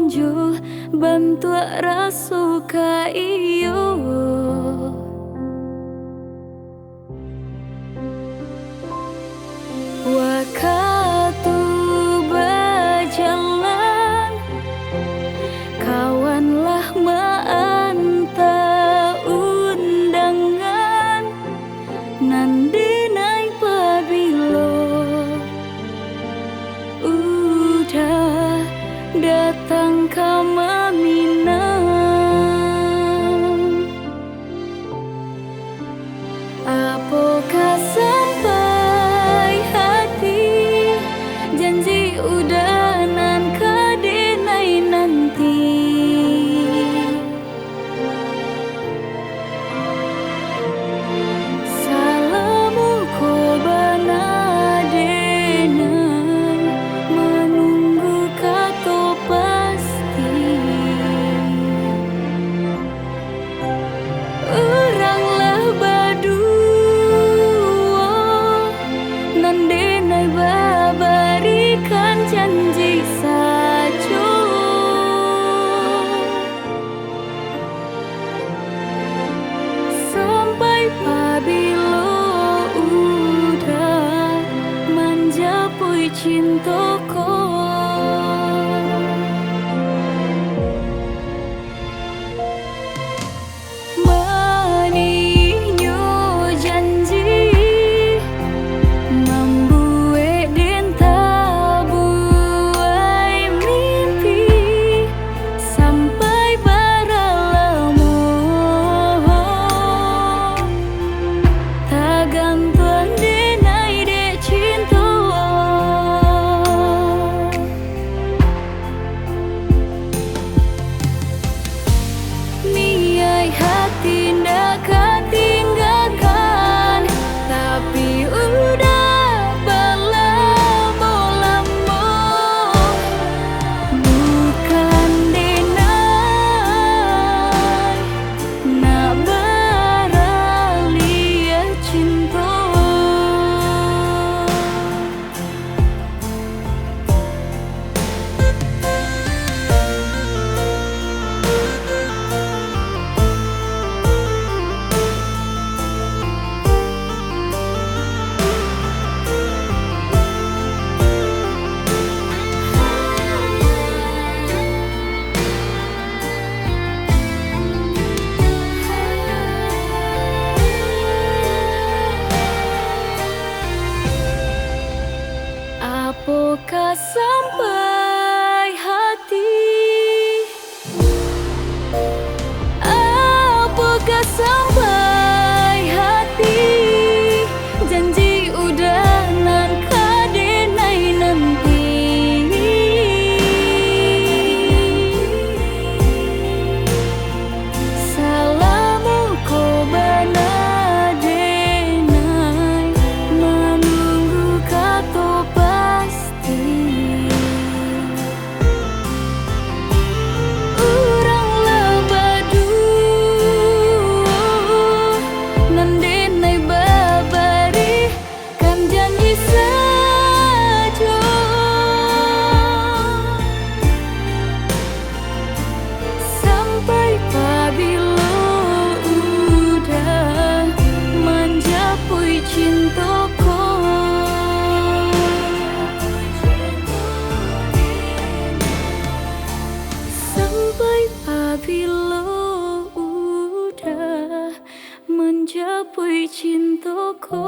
manjo bantu rasuka iyo waktu berjalan kawanlah maanta undangan nandi naik pabilo udah datang ke Minang. Apakah sampai hati janji udah nan kadenai nanti salamu ko bana denai menunggu kato pasti oranglah badu nandenai babarikan janji sajo sampai pabilo udah manjapui cintoko maninyo janji membuat denta buai mimpi sampai baralamu tagantuan denai de cinta niai hati ndak ketinggalkan tapi udah berlambo-lambo bukan denai nak beralia cinta apakah sampai hati apakah sampai hati janji udah nan kadenai nanti salamu ko bana denai menunggu kato pasti oranglah badu nandenai babari kan janji saja sampai pabilo udah manjapui cintoko sampai pabilo udah menjapui cintoko